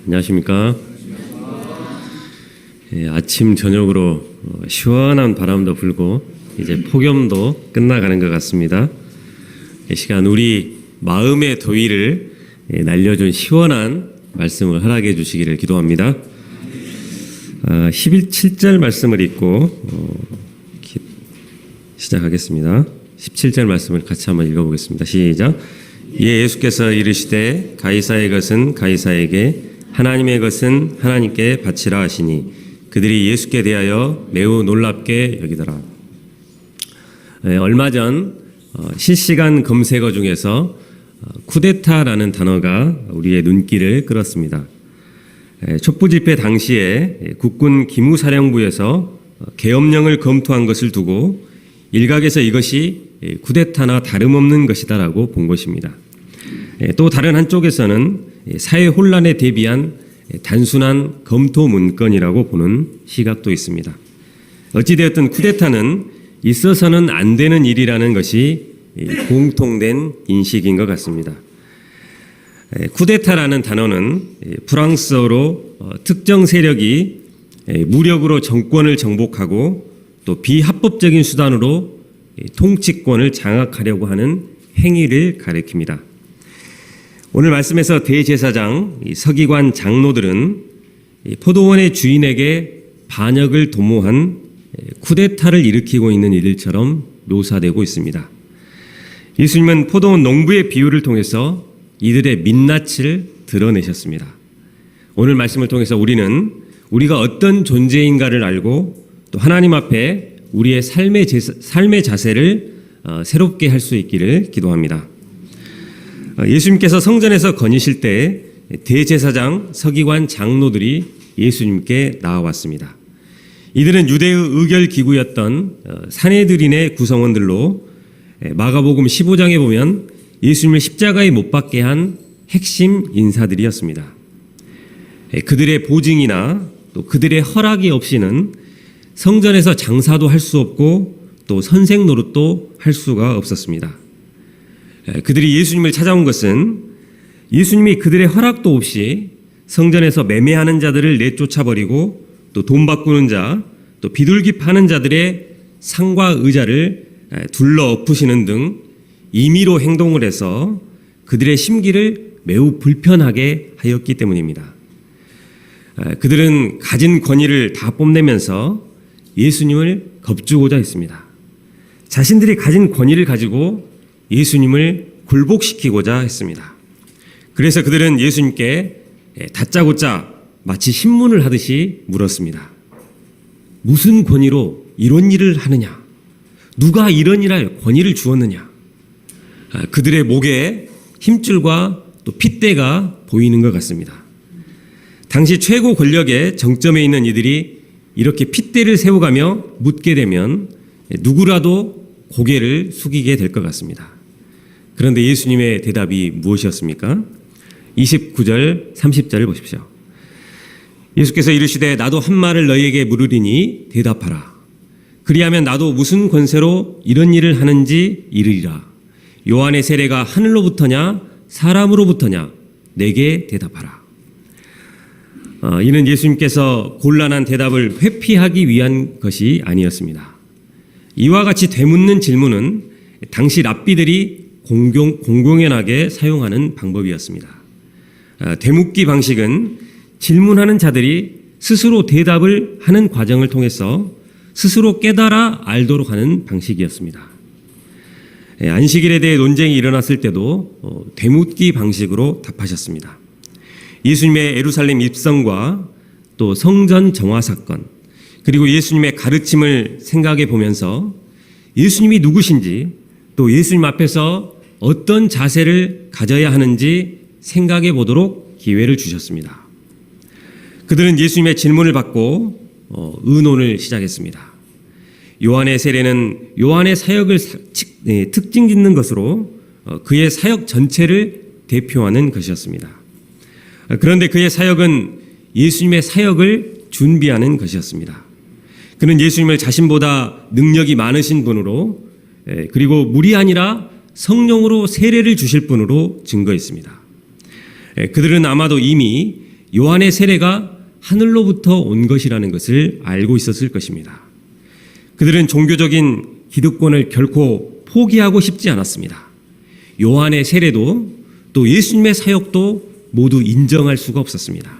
안녕하십니까? 아침 저녁으로 시원한 바람도 불고 이제 폭염도 끝나가는 것 같습니다. 이 시간 우리 마음의 더위를 날려준 시원한 말씀을 허락해 주시기를 기도합니다. 17절 말씀을 읽고 시작하겠습니다. 17절 말씀을 같이 한번 읽어보겠습니다. 시작. 예수께서 이르시되 가이사의 것은 가이사에게, 하나님의 것은 하나님께 바치라 하시니 그들이 예수께 대하여 매우 놀랍게 여기더라. 얼마 전 실시간 검색어 중에서 쿠데타라는 단어가 우리의 눈길을 끌었습니다. 촛불집회 당시에 국군 기무사령부에서 계엄령을 검토한 것을 두고 일각에서 이것이 쿠데타나 다름없는 것이다라고 본 것입니다. 또 다른 한쪽에서는 사회 혼란에 대비한 단순한 검토 문건이라고 보는 시각도 있습니다. 어찌되었든 쿠데타는 있어서는 안 되는 일이라는 것이 공통된 인식인 것 같습니다. 쿠데타라는 단어는 프랑스어로 특정 세력이 무력으로 정권을 정복하고 또 비합법적인 수단으로 통치권을 장악하려고 하는 행위를 가리킵니다. 오늘 말씀에서 대제사장, 서기관, 장로들은 포도원의 주인에게 반역을 도모한 쿠데타를 일으키고 있는 이들처럼 묘사되고 있습니다. 예수님은 포도원 농부의 비유를 통해서 이들의 민낯을 드러내셨습니다. 오늘 말씀을 통해서 우리가 어떤 존재인가를 알고 또 하나님 앞에 우리의 삶의 자세를 새롭게 할 수 있기를 기도합니다. 예수님께서 성전에서 거니실 때 대제사장, 서기관, 장로들이 예수님께 나와왔습니다. 이들은 유대의 의결기구였던 산헤드린의 구성원들로 마가복음 15장에 보면 예수님을 십자가에 못 박게 한 핵심 인사들이었습니다. 그들의 보증이나 또 그들의 허락이 없이는 성전에서 장사도 할 수 없고 또 선생 노릇도 할 수가 없었습니다. 그들이 예수님을 찾아온 것은 예수님이 그들의 허락도 없이 성전에서 매매하는 자들을 내쫓아버리고 또 돈 바꾸는 자, 또 비둘기 파는 자들의 상과 의자를 둘러 엎으시는 등 임의로 행동을 해서 그들의 심기를 매우 불편하게 하였기 때문입니다. 그들은 가진 권위를 다 뽐내면서 예수님을 겁주고자 했습니다. 자신들이 가진 권위를 가지고 예수님을 굴복시키고자 했습니다. 그래서 그들은 예수님께 다짜고짜 마치 신문을 하듯이 물었습니다. 무슨 권위로 이런 일을 하느냐? 누가 이런 일할 권위를 주었느냐? 그들의 목에 힘줄과 또 핏대가 보이는 것 같습니다. 당시 최고 권력의 정점에 있는 이들이 이렇게 핏대를 세워가며 묻게 되면 누구라도 고개를 숙이게 될 것 같습니다. 그런데 예수님의 대답이 무엇이었습니까? 29절, 30절을 보십시오. 예수께서 이르시되 나도 한 말을 너희에게 물으리니 대답하라. 그리하면 나도 무슨 권세로 이런 일을 하는지 이르리라. 요한의 세례가 하늘로부터냐 사람으로부터냐 내게 대답하라. 이는 예수님께서 곤란한 대답을 회피하기 위한 것이 아니었습니다. 이와 같이 되묻는 질문은 당시 랍비들이 공공연하게 사용하는 방법이었습니다. 되묻기 방식은 질문하는 자들이 스스로 대답을 하는 과정을 통해서 스스로 깨달아 알도록 하는 방식이었습니다. 안식일에 대해 논쟁이 일어났을 때도 되묻기 방식으로 답하셨습니다. 예수님의 예루살렘 입성과 또 성전 정화 사건, 그리고 예수님의 가르침을 생각해 보면서 예수님이 누구신지 또 예수님 앞에서 어떤 자세를 가져야 하는지 생각해 보도록 기회를 주셨습니다. 그들은 예수님의 질문을 받고 의논을 시작했습니다. 요한의 세례는 요한의 사역을 특징 짓는 것으로 그의 사역 전체를 대표하는 것이었습니다. 그런데 그의 사역은 예수님의 사역을 준비하는 것이었습니다. 그는 예수님을 자신보다 능력이 많으신 분으로 그리고 물이 아니라 성령으로 세례를 주실 분으로 증거했습니다. 그들은 아마도 이미 요한의 세례가 하늘로부터 온 것이라는 것을 알고 있었을 것입니다. 그들은 종교적인 기득권을 결코 포기하고 싶지 않았습니다. 요한의 세례도 또 예수님의 사역도 모두 인정할 수가 없었습니다.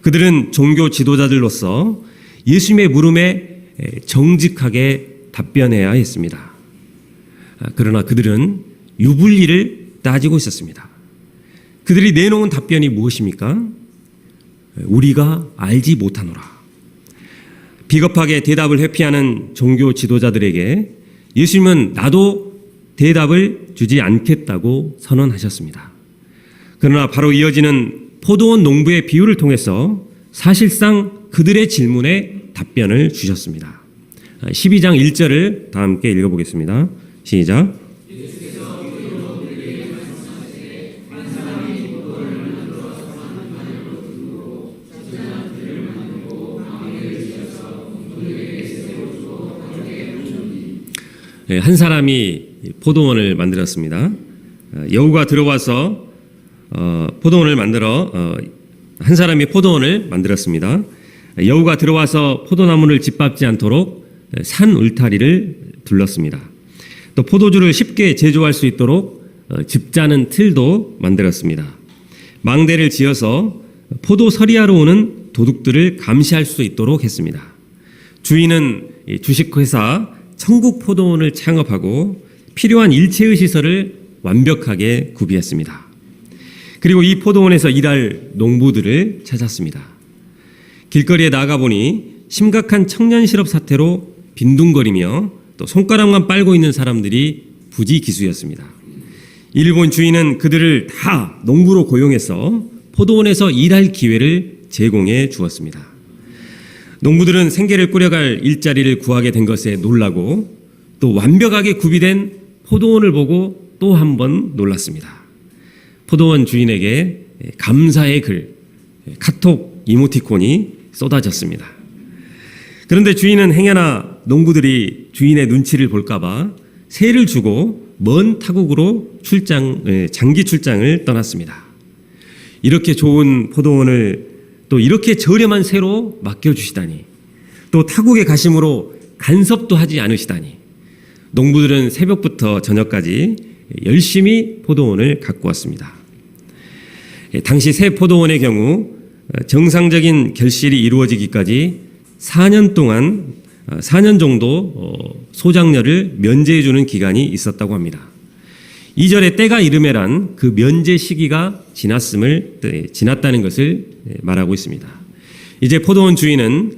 그들은 종교 지도자들로서 예수님의 물음에 정직하게 답변해야 했습니다. 그러나 그들은 유불리를 따지고 있었습니다. 그들이 내놓은 답변이 무엇입니까? 우리가 알지 못하노라. 비겁하게 대답을 회피하는 종교 지도자들에게 예수님은 나도 대답을 주지 않겠다고 선언하셨습니다. 그러나 바로 이어지는 포도원 농부의 비유를 통해서 사실상 그들의 질문에 답변을 주셨습니다. 12장 1절을 다 함께 읽어보겠습니다. 시작. 한 사람이 포도원을 만들었습니다. 여우가 들어와서 포도원을 만들어 한 사람이 포도원을 만들었습니다. 여우가 들어와서 포도나무를 짓밟지 않도록 산 울타리를 둘렀습니다. 또 포도주를 쉽게 제조할 수 있도록 즙자는 틀도 만들었습니다. 망대를 지어서 포도 서리하러 오는 도둑들을 감시할 수 있도록 했습니다. 주인은 주식회사 천국포도원을 창업하고 필요한 일체의 시설을 완벽하게 구비했습니다. 그리고 이 포도원에서 일할 농부들을 찾았습니다. 길거리에 나가보니 심각한 청년 실업 사태로 빈둥거리며 또 손가락만 빨고 있는 사람들이 부지기수였습니다. 일본 주인은 그들을 다 농부로 고용해서 포도원에서 일할 기회를 제공해 주었습니다. 농부들은 생계를 꾸려갈 일자리를 구하게 된 것에 놀라고 또 완벽하게 구비된 포도원을 보고 또 한 번 놀랐습니다. 포도원 주인에게 감사의 글, 카톡 이모티콘이 쏟아졌습니다. 그런데 주인은 행여나 농부들이 주인의 눈치를 볼까봐 세를 주고 먼 타국으로 장기 출장을 떠났습니다. 이렇게 좋은 포도원을 또 이렇게 저렴한 세로 맡겨주시다니, 또 타국에 가심으로 간섭도 하지 않으시다니, 농부들은 새벽부터 저녁까지 열심히 포도원을 가꾸었습니다. 당시 새 포도원의 경우 정상적인 결실이 이루어지기까지 4년 정도 소장료를 면제해주는 기간이 있었다고 합니다. 2절에 때가 이르매란 그 면제 시기가 지났다는 것을 말하고 있습니다. 이제 포도원 주인은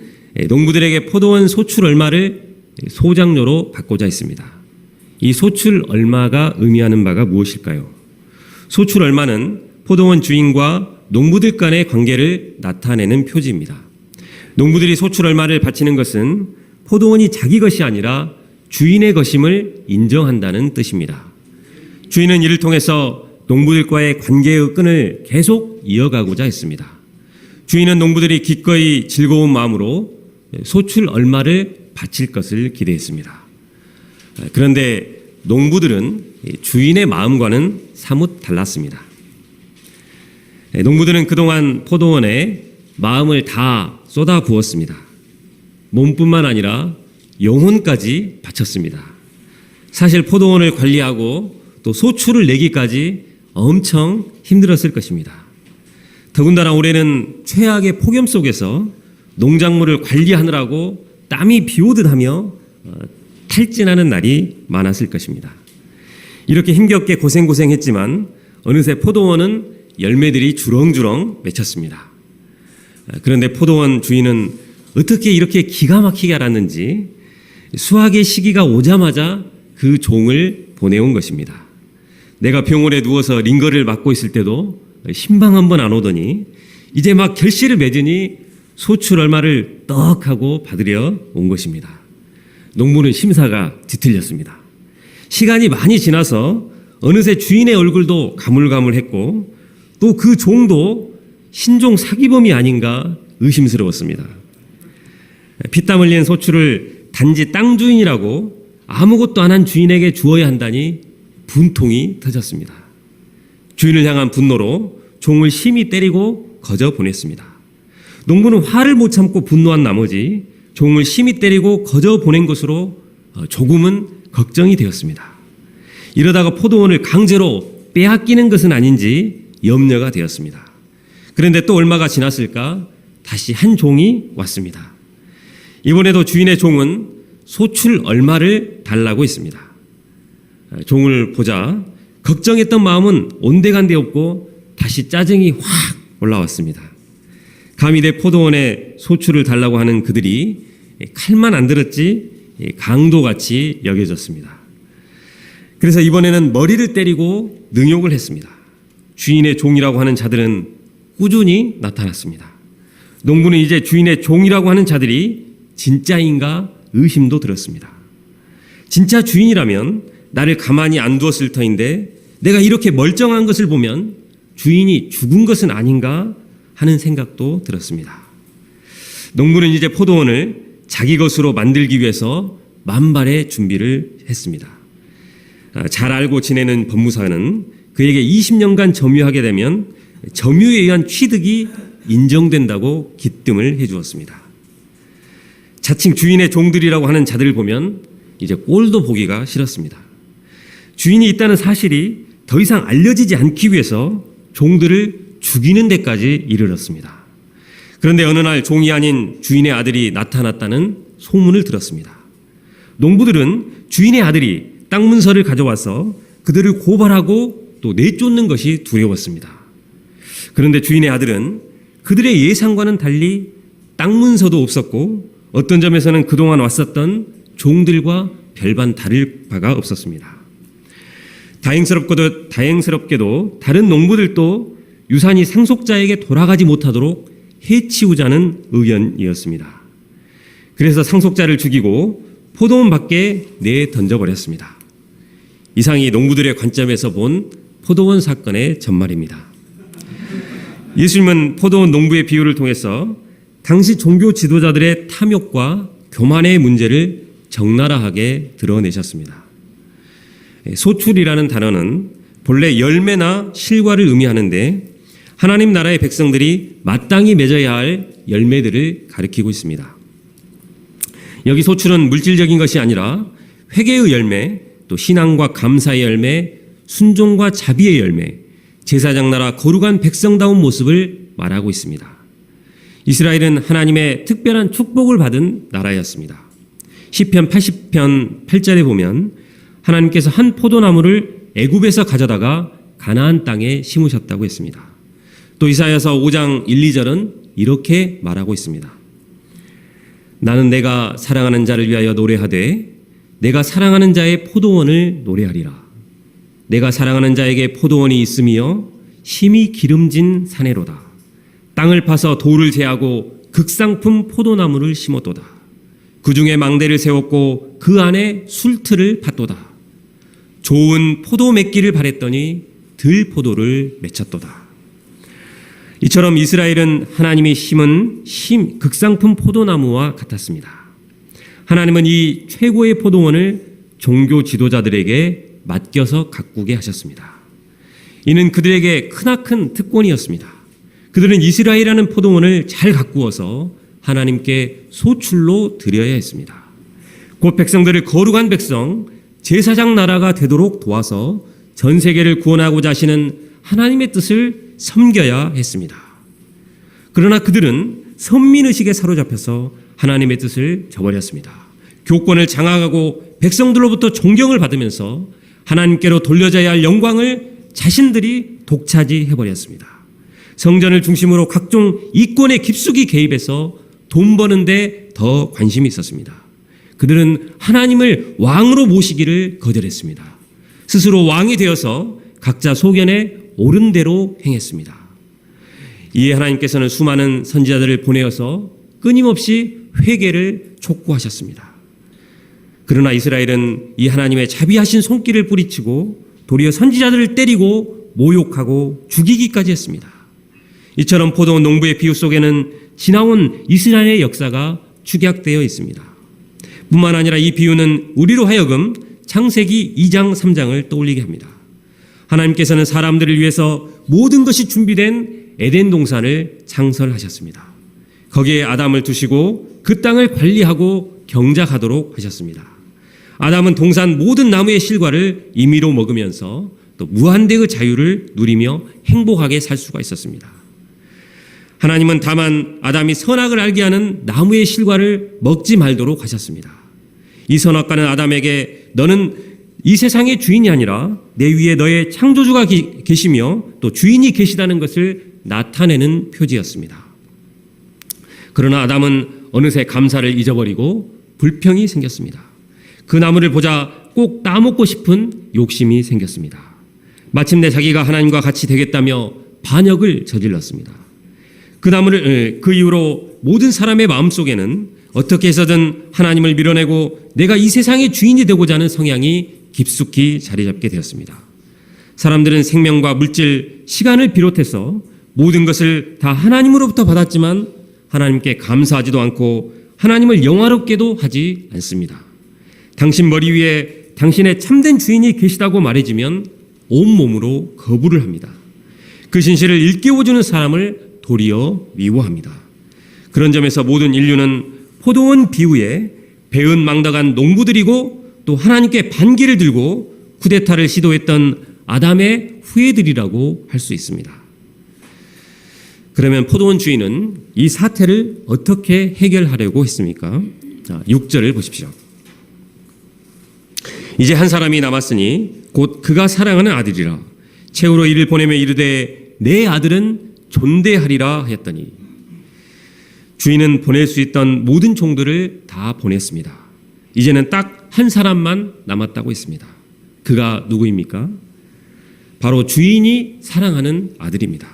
농부들에게 포도원 소출 얼마를 소장료로 받고자 했습니다. 이 소출 얼마가 의미하는 바가 무엇일까요? 소출 얼마는 포도원 주인과 농부들 간의 관계를 나타내는 표지입니다. 농부들이 소출 얼마를 바치는 것은 포도원이 자기 것이 아니라 주인의 것임을 인정한다는 뜻입니다. 주인은 이를 통해서 농부들과의 관계의 끈을 계속 이어가고자 했습니다. 주인은 농부들이 기꺼이 즐거운 마음으로 소출 얼마를 바칠 것을 기대했습니다. 그런데 농부들은 주인의 마음과는 사뭇 달랐습니다. 농부들은 그동안 포도원에 마음을 다 쏟아 부었습니다. 몸뿐만 아니라 영혼까지 바쳤습니다. 사실 포도원을 관리하고 또 소출을 내기까지 엄청 힘들었을 것입니다. 더군다나 올해는 최악의 폭염 속에서 농작물을 관리하느라고 땀이 비오듯 하며 탈진하는 날이 많았을 것입니다. 이렇게 힘겹게 고생했지만 어느새 포도원은 열매들이 주렁주렁 맺혔습니다. 그런데 포도원 주인은 어떻게 이렇게 기가 막히게 알았는지 수확의 시기가 오자마자 그 종을 보내온 것입니다. 내가 병원에 누워서 링거를 맞고 있을 때도 신방 한번 안 오더니 이제 막 결실을 맺으니 소출 얼마를 떡 하고 받으려 온 것입니다. 농부는 심사가 뒤틀렸습니다. 시간이 많이 지나서 어느새 주인의 얼굴도 가물가물했고 또 그 종도 신종 사기범이 아닌가 의심스러웠습니다. 피땀 흘린 소출을 단지 땅 주인이라고 아무것도 안 한 주인에게 주어야 한다니 분통이 터졌습니다. 주인을 향한 분노로 종을 심히 때리고 거저 보냈습니다. 농부는 화를 못 참고 분노한 나머지 종을 심히 때리고 거저 보낸 것으로 조금은 걱정이 되었습니다. 이러다가 포도원을 강제로 빼앗기는 것은 아닌지 염려가 되었습니다. 그런데 또 얼마가 지났을까 다시 한 종이 왔습니다. 이번에도 주인의 종은 소출 얼마를 달라고 했습니다. 종을 보자 걱정했던 마음은 온데간데 없고 다시 짜증이 확 올라왔습니다. 감히 내 포도원에 소출을 달라고 하는 그들이 칼만 안 들었지 강도같이 여겨졌습니다. 그래서 이번에는 머리를 때리고 능욕을 했습니다. 주인의 종이라고 하는 자들은 꾸준히 나타났습니다. 농부는 이제 주인의 종이라고 하는 자들이 진짜인가 의심도 들었습니다. 진짜 주인이라면 나를 가만히 안 두었을 터인데 내가 이렇게 멀쩡한 것을 보면 주인이 죽은 것은 아닌가 하는 생각도 들었습니다. 농부는 이제 포도원을 자기 것으로 만들기 위해서 만발의 준비를 했습니다. 잘 알고 지내는 법무사는 그에게 20년간 점유하게 되면 점유에 의한 취득이 인정된다고 기뜸을 해주었습니다. 자칭 주인의 종들이라고 하는 자들을 보면 이제 꼴도 보기가 싫었습니다. 주인이 있다는 사실이 더 이상 알려지지 않기 위해서 종들을 죽이는 데까지 이르렀습니다. 그런데 어느 날 종이 아닌 주인의 아들이 나타났다는 소문을 들었습니다. 농부들은 주인의 아들이 땅 문서를 가져와서 그들을 고발하고 또 내쫓는 것이 두려웠습니다. 그런데 주인의 아들은 그들의 예상과는 달리 땅 문서도 없었고 어떤 점에서는 그동안 왔었던 종들과 별반 다를 바가 없었습니다. 다행스럽게도 다른 농부들도 유산이 상속자에게 돌아가지 못하도록 해치우자는 의견이었습니다. 그래서 상속자를 죽이고 포도원 밖에 내던져버렸습니다. 이상이 농부들의 관점에서 본 포도원 사건의 전말입니다. 예수님은 포도원 농부의 비유를 통해서 당시 종교 지도자들의 탐욕과 교만의 문제를 적나라하게 드러내셨습니다. 소출이라는 단어는 본래 열매나 실과를 의미하는데 하나님 나라의 백성들이 마땅히 맺어야 할 열매들을 가리키고 있습니다. 여기 소출은 물질적인 것이 아니라 회개의 열매, 또 신앙과 감사의 열매, 순종과 자비의 열매, 제사장 나라 거룩한 백성다운 모습을 말하고 있습니다. 이스라엘은 하나님의 특별한 축복을 받은 나라였습니다. 시편 80편 8절에 보면 하나님께서 한 포도나무를 애굽에서 가져다가 가나안 땅에 심으셨다고 했습니다. 또 이사야서 5장 1, 2절은 이렇게 말하고 있습니다. 나는 내가 사랑하는 자를 위하여 노래하되 내가 사랑하는 자의 포도원을 노래하리라. 내가 사랑하는 자에게 포도원이 있으며 심히 기름진 사내로다. 땅을 파서 돌을 제하고 극상품 포도나무를 심었도다. 그 중에 망대를 세웠고 그 안에 술틀을 팠도다. 좋은 포도 맺기를 바랬더니 들포도를 맺혔도다. 이처럼 이스라엘은 하나님이 심은 극상품 포도나무와 같았습니다. 하나님은 이 최고의 포도원을 종교 지도자들에게 맡겨서 가꾸게 하셨습니다. 이는 그들에게 크나큰 특권이었습니다. 그들은 이스라엘이라는 포도원을 잘 가꾸어서 하나님께 소출로 드려야 했습니다. 곧 백성들을 거룩한 백성, 제사장 나라가 되도록 도와서 전 세계를 구원하고자 하시는 하나님의 뜻을 섬겨야 했습니다. 그러나 그들은 선민의식에 사로잡혀서 하나님의 뜻을 저버렸습니다. 교권을 장악하고 백성들로부터 존경을 받으면서 하나님께로 돌려져야 할 영광을 자신들이 독차지해버렸습니다. 성전을 중심으로 각종 이권에 깊숙이 개입해서 돈 버는데 더 관심이 있었습니다. 그들은 하나님을 왕으로 모시기를 거절했습니다. 스스로 왕이 되어서 각자 소견에 옳은 대로 행했습니다. 이에 하나님께서는 수많은 선지자들을 보내어서 끊임없이 회개를 촉구하셨습니다. 그러나 이스라엘은 이 하나님의 자비하신 손길을 뿌리치고 도리어 선지자들을 때리고 모욕하고 죽이기까지 했습니다. 이처럼 포도원 농부의 비유 속에는 지나온 이스라엘의 역사가 축약되어 있습니다. 뿐만 아니라 이 비유는 우리로 하여금 창세기 2장 3장을 떠올리게 합니다. 하나님께서는 사람들을 위해서 모든 것이 준비된 에덴 동산을 창설하셨습니다. 거기에 아담을 두시고 그 땅을 관리하고 경작하도록 하셨습니다. 아담은 동산 모든 나무의 실과를 임의로 먹으면서 또 무한대의 자유를 누리며 행복하게 살 수가 있었습니다. 하나님은 다만 아담이 선악을 알게 하는 나무의 실과를 먹지 말도록 하셨습니다. 이 선악과는 아담에게 너는 이 세상의 주인이 아니라 내 위에 너의 창조주가 계시며 또 주인이 계시다는 것을 나타내는 표지였습니다. 그러나 아담은 어느새 감사를 잊어버리고 불평이 생겼습니다. 그 나무를 보자 꼭 따먹고 싶은 욕심이 생겼습니다. 마침내 자기가 하나님과 같이 되겠다며 반역을 저질렀습니다. 그 이후로 모든 사람의 마음속에는 어떻게 해서든 하나님을 밀어내고 내가 이 세상의 주인이 되고자 하는 성향이 깊숙이 자리 잡게 되었습니다. 사람들은 생명과 물질, 시간을 비롯해서 모든 것을 다 하나님으로부터 받았지만 하나님께 감사하지도 않고 하나님을 영화롭게도 하지 않습니다. 당신 머리 위에 당신의 참된 주인이 계시다고 말해지면 온몸으로 거부를 합니다. 그 진실을 일깨워주는 사람을 도리어 미워합니다. 그런 점에서 모든 인류는 포도원 비유에 배은 망덕한 농부들이고 또 하나님께 반기를 들고 쿠데타를 시도했던 아담의 후예들이라고 할 수 있습니다. 그러면 포도원 주인은 이 사태를 어떻게 해결하려고 했습니까? 6절을 보십시오. 이제 한 사람이 남았으니 곧 그가 사랑하는 아들이라. 채우러 이를 보내며 이르되 내 아들은 존대하리라 하였더니 주인은 보낼 수 있던 모든 종들을 다 보냈습니다. 이제는 딱 한 사람만 남았다고 했습니다. 그가 누구입니까? 바로 주인이 사랑하는 아들입니다.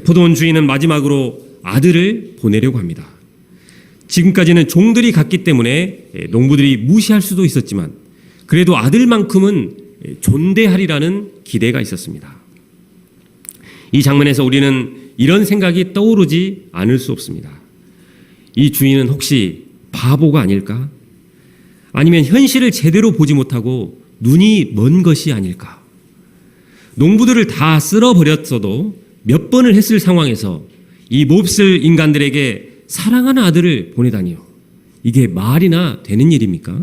포도원 주인은 마지막으로 아들을 보내려고 합니다. 지금까지는 종들이 갔기 때문에 농부들이 무시할 수도 있었지만 그래도 아들만큼은 존대하리라는 기대가 있었습니다. 이 장면에서 우리는 이런 생각이 떠오르지 않을 수 없습니다. 이 주인은 혹시 바보가 아닐까? 아니면 현실을 제대로 보지 못하고 눈이 먼 것이 아닐까? 농부들을 다 쓸어버렸어도 몇 번을 했을 상황에서 이 몹쓸 인간들에게 사랑하는 아들을 보내다니요. 이게 말이나 되는 일입니까?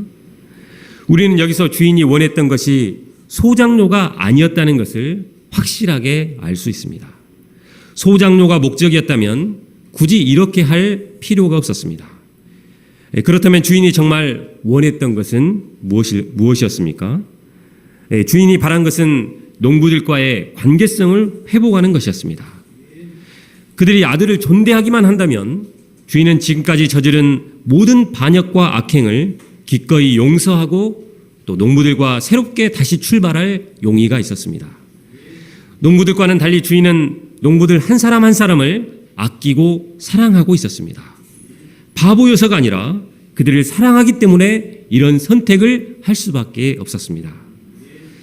우리는 여기서 주인이 원했던 것이 소장료가 아니었다는 것을 확실하게 알 수 있습니다. 소장료가 목적이었다면 굳이 이렇게 할 필요가 없었습니다. 그렇다면 주인이 정말 원했던 것은 무엇이었습니까? 주인이 바란 것은 농부들과의 관계성을 회복하는 것이었습니다. 그들이 아들을 존대하기만 한다면 주인은 지금까지 저지른 모든 반역과 악행을 기꺼이 용서하고 또 농부들과 새롭게 다시 출발할 용의가 있었습니다. 농부들과는 달리 주인은 농부들 한 사람 한 사람을 아끼고 사랑하고 있었습니다. 바보여서가 아니라 그들을 사랑하기 때문에 이런 선택을 할 수밖에 없었습니다.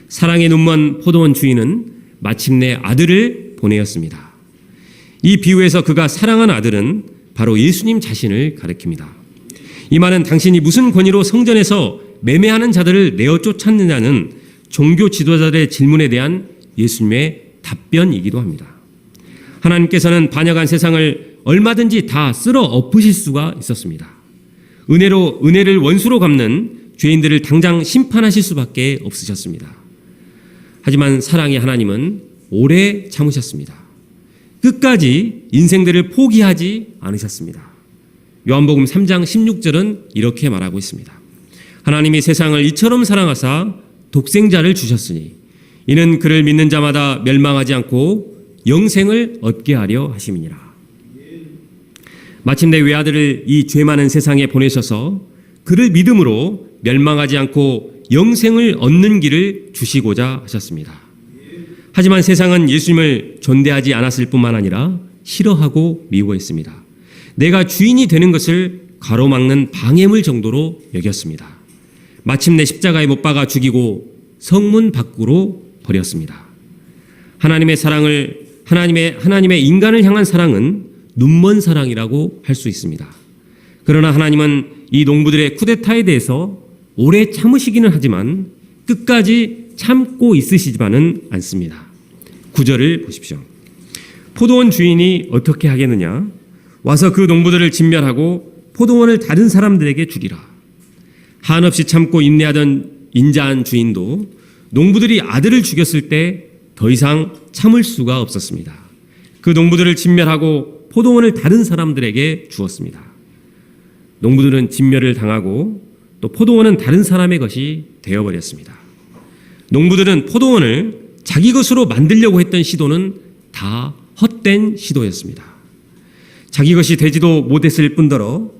사랑의 눈먼 포도원 주인은 마침내 아들을 보내었습니다. 이 비유에서 그가 사랑한 아들은 바로 예수님 자신을 가리킵니다. 이 말은 당신이 무슨 권위로 성전에서 매매하는 자들을 내어 쫓았느냐는 종교 지도자들의 질문에 대한 예수님의 답변이기도 합니다. 하나님께서는 반역한 세상을 얼마든지 다 쓸어 엎으실 수가 있었습니다. 은혜를 원수로 갚는 죄인들을 당장 심판하실 수밖에 없으셨습니다. 하지만 사랑의 하나님은 오래 참으셨습니다. 끝까지 인생들을 포기하지 않으셨습니다. 요한복음 3장 16절은 이렇게 말하고 있습니다. 하나님이 세상을 이처럼 사랑하사 독생자를 주셨으니 이는 그를 믿는 자마다 멸망하지 않고 영생을 얻게 하려 하심이니라. 마침내 외아들을 이 죄 많은 세상에 보내셔서 그를 믿음으로 멸망하지 않고 영생을 얻는 길을 주시고자 하셨습니다. 하지만 세상은 예수님을 존대하지 않았을 뿐만 아니라 싫어하고 미워했습니다. 내가 주인이 되는 것을 가로막는 방해물 정도로 여겼습니다. 마침내 십자가에 못 박아 죽이고 성문 밖으로 버렸습니다. 하나님의 사랑을 하나님의 인간을 향한 사랑은 눈먼 사랑이라고 할 수 있습니다. 그러나 하나님은 이 농부들의 쿠데타에 대해서 오래 참으시기는 하지만 끝까지 참고 있으시지만은 않습니다. 9절을 보십시오. 포도원 주인이 어떻게 하겠느냐? 와서 그 농부들을 진멸하고 포도원을 다른 사람들에게 주리라. 한없이 참고 인내하던 인자한 주인도 농부들이 아들을 죽였을 때 더 이상 참을 수가 없었습니다. 그 농부들을 진멸하고 포도원을 다른 사람들에게 주었습니다. 농부들은 진멸을 당하고 또 포도원은 다른 사람의 것이 되어버렸습니다. 농부들은 포도원을 자기 것으로 만들려고 했던 시도는 다 헛된 시도였습니다. 자기 것이 되지도 못했을 뿐더러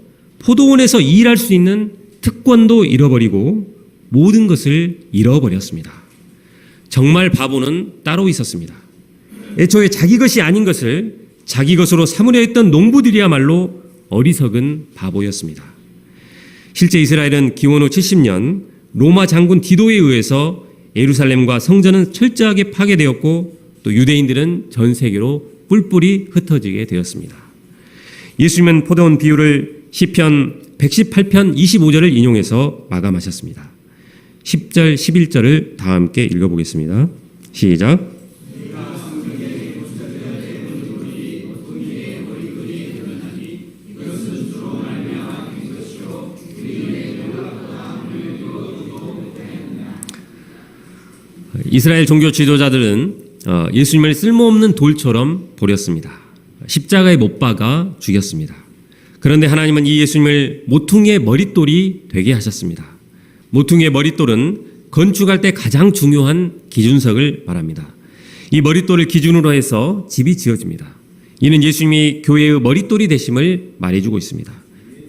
포도원에서 일할 수 있는 특권도 잃어버리고 모든 것을 잃어버렸습니다. 정말 바보는 따로 있었습니다. 애초에 자기 것이 아닌 것을 자기 것으로 삼으려 했던 농부들이야말로 어리석은 바보였습니다. 실제 이스라엘은 기원 후 70년 로마 장군 디도에 의해서 예루살렘과 성전은 철저하게 파괴되었고 또 유대인들은 전 세계로 뿔뿔이 흩어지게 되었습니다. 예수님은 포도원 비유를 시편 118편 25절을 인용해서 마감하셨습니다. 10절, 11절을 다 함께 읽어보겠습니다. 시작. 이스라엘 종교 지도자들은 예수님을 쓸모없는 돌처럼 버렸습니다. 십자가에 못 박아 죽였습니다. 그런데 하나님은 이 예수님을 모퉁이의 머릿돌이 되게 하셨습니다. 모퉁이의 머릿돌은 건축할 때 가장 중요한 기준석을 말합니다. 이 머릿돌을 기준으로 해서 집이 지어집니다. 이는 예수님이 교회의 머릿돌이 되심을 말해주고 있습니다.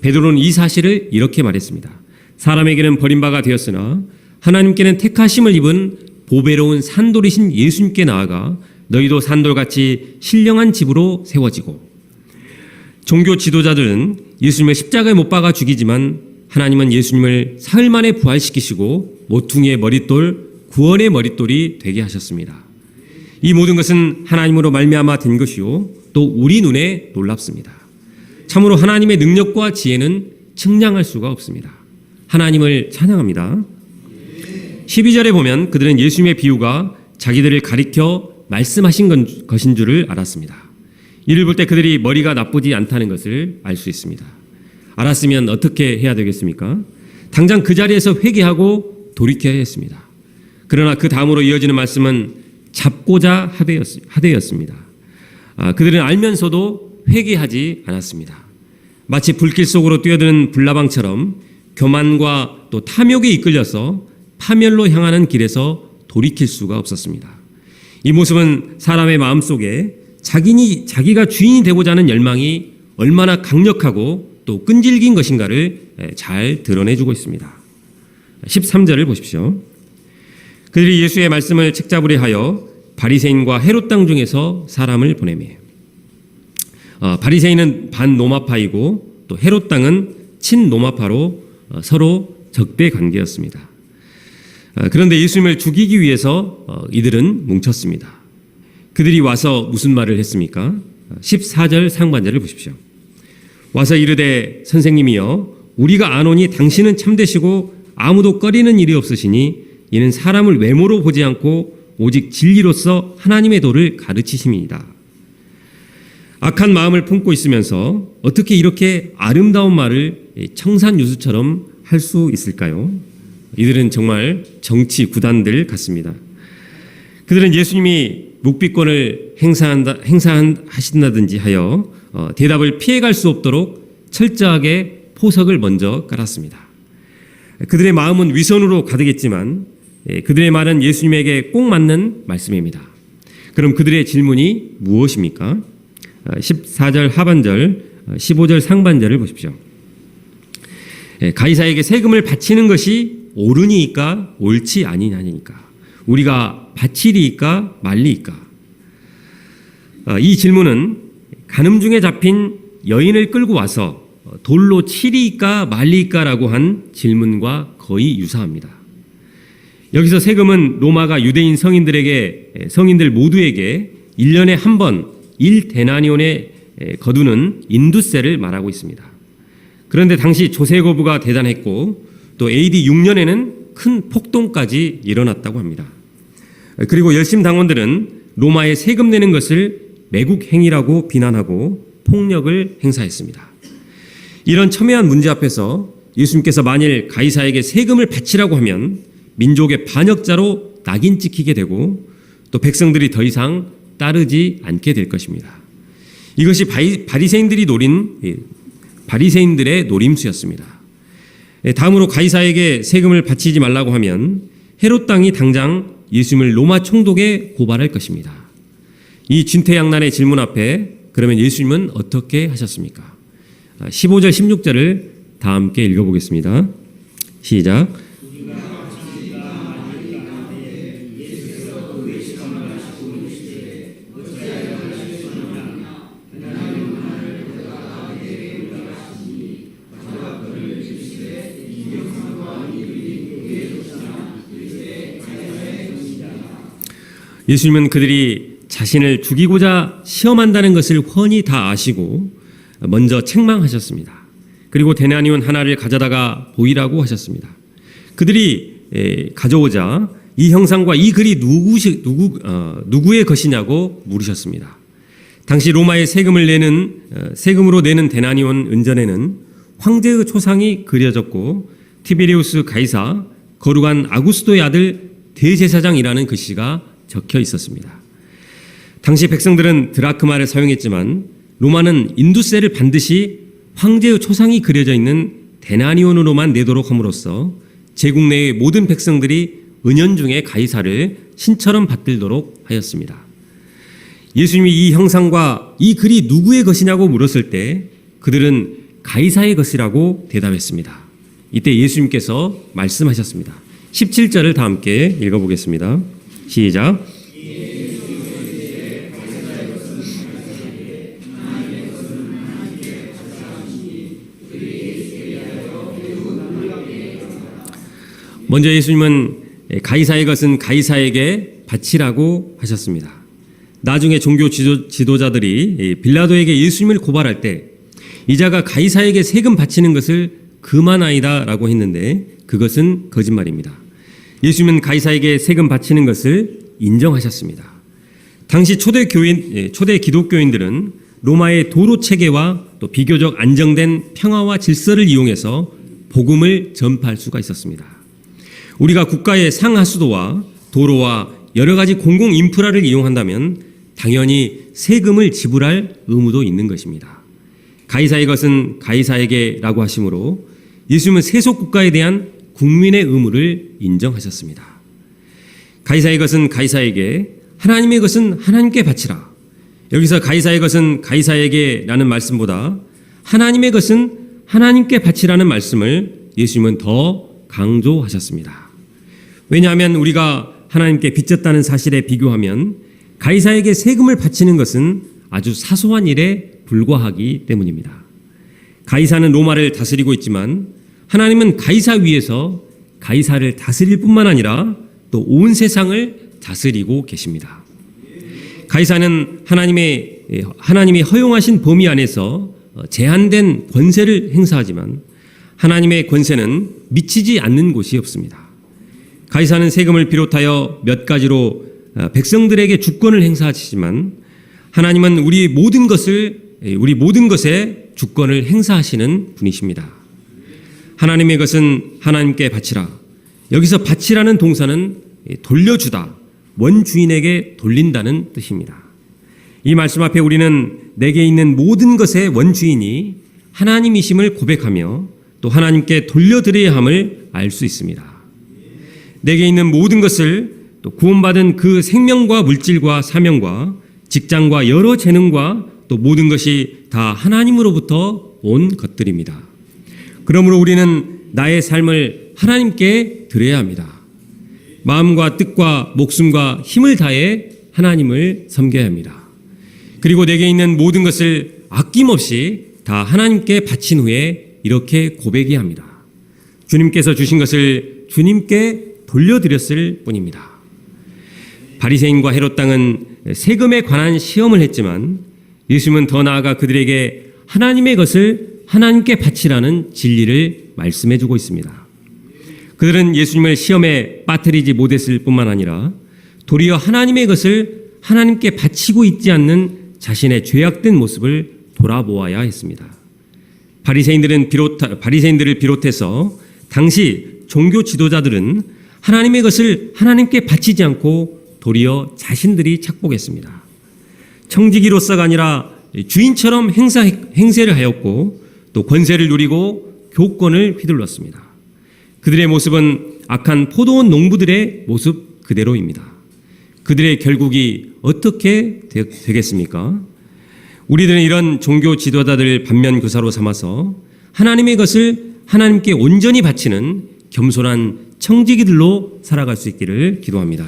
베드로는 이 사실을 이렇게 말했습니다. 사람에게는 버림바가 되었으나 하나님께는 택하심을 입은 보배로운 산돌이신 예수님께 나아가 너희도 산돌같이 신령한 집으로 세워지고. 종교 지도자들은 예수님을 십자가에 못 박아 죽이지만 하나님은 예수님을 사흘 만에 부활시키시고 모퉁이의 머릿돌, 구원의 머릿돌이 되게 하셨습니다. 이 모든 것은 하나님으로 말미암아 된 것이요 또 우리 눈에 놀랍습니다. 참으로 하나님의 능력과 지혜는 측량할 수가 없습니다. 하나님을 찬양합니다. 12절에 보면 그들은 예수님의 비유가 자기들을 가리켜 말씀하신 것인 줄을 알았습니다. 이를 볼 때 그들이 머리가 나쁘지 않다는 것을 알 수 있습니다. 알았으면 어떻게 해야 되겠습니까? 당장 그 자리에서 회개하고 돌이켜야 했습니다. 그러나 그 다음으로 이어지는 말씀은 잡고자 하되였습니다. 그들은 알면서도 회개하지 않았습니다. 마치 불길 속으로 뛰어드는 불나방처럼 교만과 또 탐욕에 이끌려서 파멸로 향하는 길에서 돌이킬 수가 없었습니다. 이 모습은 사람의 마음속에 자기가 주인이 되고자 하는 열망이 얼마나 강력하고 또 끈질긴 것인가를 잘 드러내주고 있습니다. 13절을 보십시오. 그들이 예수의 말씀을 책잡으려 하여 바리새인과 헤롯 당 중에서 사람을 보내매. 바리새인은 반노마파이고 또 헤롯 당은 친노마파로 서로 적대 관계였습니다. 그런데 예수님을 죽이기 위해서 이들은 뭉쳤습니다. 그들이 와서 무슨 말을 했습니까? 14절 상반절을 보십시오. 와서 이르되 선생님이여 우리가 아노니 당신은 참되시고 아무도 꺼리는 일이 없으시니 이는 사람을 외모로 보지 않고 오직 진리로서 하나님의 도를 가르치심이니이다. 악한 마음을 품고 있으면서 어떻게 이렇게 아름다운 말을 청산유수처럼 할 수 있을까요? 이들은 정말 정치 구단들 같습니다. 그들은 예수님이 묵비권을 행사하신다든지 하여 대답을 피해갈 수 없도록 철저하게 포석을 먼저 깔았습니다. 그들의 마음은 위선으로 가득했지만 그들의 말은 예수님에게 꼭 맞는 말씀입니다. 그럼 그들의 질문이 무엇입니까? 14절 하반절, 15절 상반절을 보십시오. 가이사에게 세금을 바치는 것이 옳으니까 옳지 아니냐니까 우리가 바치리이까 말리이까. 이 질문은 간음 중에 잡힌 여인을 끌고 와서 돌로 치리이까 말리이까라고 한 질문과 거의 유사합니다. 여기서 세금은 로마가 유대인 성인들 모두에게 1년에 한 번 1데나리온에 거두는 인두세를 말하고 있습니다. 그런데 당시 조세 거부가 대단했고 또 AD 6년에는 큰 폭동까지 일어났다고 합니다. 그리고 열심 당원들은 로마에 세금 내는 것을 매국 행위라고 비난하고 폭력을 행사했습니다. 이런 첨예한 문제 앞에서 예수님께서 만일 가이사에게 세금을 바치라고 하면 민족의 반역자로 낙인 찍히게 되고 또 백성들이 더 이상 따르지 않게 될 것입니다. 이것이 바리새인들의 노림수였습니다. 다음으로 가이사에게 세금을 바치지 말라고 하면 헤롯 당이 당장 예수님을 로마 총독에 고발할 것입니다. 이 진퇴양난의 질문 앞에 그러면 예수님은 어떻게 하셨습니까? 15절 16절을 다 함께 읽어보겠습니다. 시작. 예수님은 그들이 자신을 죽이고자 시험한다는 것을 훤히 다 아시고 먼저 책망하셨습니다. 그리고 데나리온 하나를 가져다가 보이라고 하셨습니다. 그들이 가져오자 이 형상과 이 글이 누구의 것이냐고 물으셨습니다. 당시 로마의 세금으로 내는 데나리온 은전에는 황제의 초상이 그려졌고 티베리우스 가이사, 거룩한 아구스도의 아들 대제사장이라는 글씨가 적혀 있었습니다. 당시 백성들은 드라크마를 사용했지만 로마는 인두세를 반드시 황제의 초상이 그려져 있는 데나리온으로만 내도록 함으로써 제국 내의 모든 백성들이 은연중에 가이사를 신처럼 받들도록 하였습니다. 예수님이 이 형상과 이 글이 누구의 것이냐고 물었을 때 그들은 가이사의 것이라고 대답했습니다. 이때 예수님께서 말씀하셨습니다. 17절을 다 함께 읽어보겠습니다. 시작. 먼저 예수님은 가이사의 것은 가이사에게 바치라고 하셨습니다. 나중에 종교 지도자들이 빌라도에게 예수님을 고발할 때 이자가 가이사에게 세금 바치는 것을 금하나이다 라고 했는데 그것은 거짓말입니다. 예수님은 가이사에게 세금 바치는 것을 인정하셨습니다. 당시 초대 기독교인들은 로마의 도로 체계와 또 비교적 안정된 평화와 질서를 이용해서 복음을 전파할 수가 있었습니다. 우리가 국가의 상하수도와 도로와 여러 가지 공공 인프라를 이용한다면 당연히 세금을 지불할 의무도 있는 것입니다. 가이사의 것은 가이사에게라고 하시므로 예수님은 세속 국가에 대한 국민의 의무를 인정하셨습니다. 가이사의 것은 가이사에게, 하나님의 것은 하나님께 바치라. 여기서 가이사의 것은 가이사에게라는 말씀보다 하나님의 것은 하나님께 바치라는 말씀을 예수님은 더 강조하셨습니다. 왜냐하면 우리가 하나님께 빚졌다는 사실에 비교하면 가이사에게 세금을 바치는 것은 아주 사소한 일에 불과하기 때문입니다. 가이사는 로마를 다스리고 있지만 하나님은 가이사 위에서 가이사를 다스릴 뿐만 아니라 또 온 세상을 다스리고 계십니다. 가이사는 하나님이 허용하신 범위 안에서 제한된 권세를 행사하지만 하나님의 권세는 미치지 않는 곳이 없습니다. 가이사는 세금을 비롯하여 몇 가지로 백성들에게 주권을 행사하시지만 하나님은 우리 모든 것에 주권을 행사하시는 분이십니다. 하나님의 것은 하나님께 바치라. 여기서 바치라는 동사는 돌려주다, 원주인에게 돌린다는 뜻입니다. 이 말씀 앞에 우리는 내게 있는 모든 것의 원주인이 하나님이심을 고백하며 또 하나님께 돌려드려야 함을 알 수 있습니다. 내게 있는 모든 것을 또 구원받은 그 생명과 물질과 사명과 직장과 여러 재능과 또 모든 것이 다 하나님으로부터 온 것들입니다. 그러므로 우리는 나의 삶을 하나님께 드려야 합니다. 마음과 뜻과 목숨과 힘을 다해 하나님을 섬겨야 합니다. 그리고 내게 있는 모든 것을 아낌없이 다 하나님께 바친 후에 이렇게 고백해야 합니다. 주님께서 주신 것을 주님께 돌려드렸을 뿐입니다. 바리새인과 헤롯 당은 세금에 관한 시험을 했지만 예수님은 더 나아가 그들에게 하나님의 것을 하나님께 바치라는 진리를 말씀해 주고 있습니다. 그들은 예수님을 시험에 빠뜨리지 못했을 뿐만 아니라 도리어 하나님의 것을 하나님께 바치고 있지 않는 자신의 죄악된 모습을 돌아보아야 했습니다. 바리새인들을 비롯해서 당시 종교 지도자들은 하나님의 것을 하나님께 바치지 않고 도리어 자신들이 착복했습니다. 청지기로서가 아니라 주인처럼 행세를 하였고 또 권세를 누리고 교권을 휘둘렀습니다. 그들의 모습은 악한 포도원 농부들의 모습 그대로입니다. 그들의 결국이 어떻게 되겠습니까? 우리들은 이런 종교 지도자들을 반면교사로 삼아서 하나님의 것을 하나님께 온전히 바치는 겸손한 청지기들로 살아갈 수 있기를 기도합니다.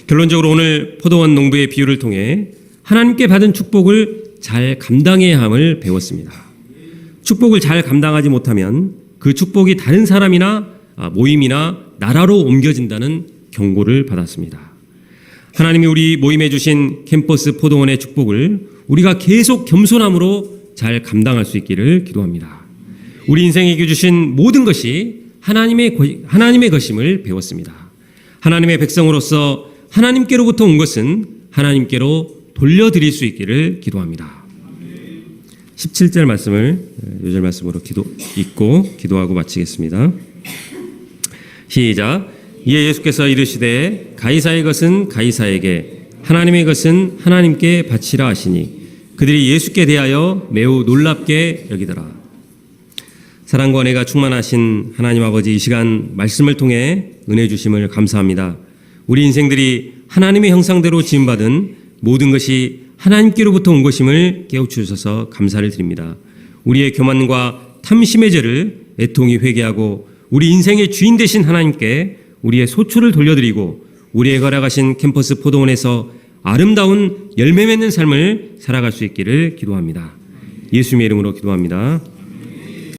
결론적으로 오늘 포도원 농부의 비유를 통해 하나님께 받은 축복을 잘 감당해야 함을 배웠습니다. 축복을 잘 감당하지 못하면 그 축복이 다른 사람이나 모임이나 나라로 옮겨진다는 경고를 받았습니다. 하나님이 우리 모임에 주신 캠퍼스 포도원의 축복을 우리가 계속 겸손함으로 잘 감당할 수 있기를 기도합니다. 우리 인생에게 주신 모든 것이 하나님의 것임을 배웠습니다. 하나님의 백성으로서 하나님께로부터 온 것은 하나님께로 돌려드릴 수 있기를 기도합니다. 17절 말씀을 요절 말씀으로 읽고 기도하고 마치겠습니다. 시작. 이에 예수께서 이르시되 가이사의 것은 가이사에게 하나님의 것은 하나님께 바치라 하시니 그들이 예수께 대하여 매우 놀랍게 여기더라. 사랑과 은혜가 충만하신 하나님 아버지, 이 시간 말씀을 통해 은혜 주심을 감사합니다. 우리 인생들이 하나님의 형상대로 지음받은 모든 것이 하나님께로부터 온 것임을 깨우쳐 주셔서 감사를 드립니다. 우리의 교만과 탐심의 죄를 애통히 회개하고 우리 인생의 주인 되신 하나님께 우리의 소초를 돌려드리고 우리의 허락하신 캠퍼스 포도원에서 아름다운 열매 맺는 삶을 살아갈 수 있기를 기도합니다. 예수님의 이름으로 기도합니다.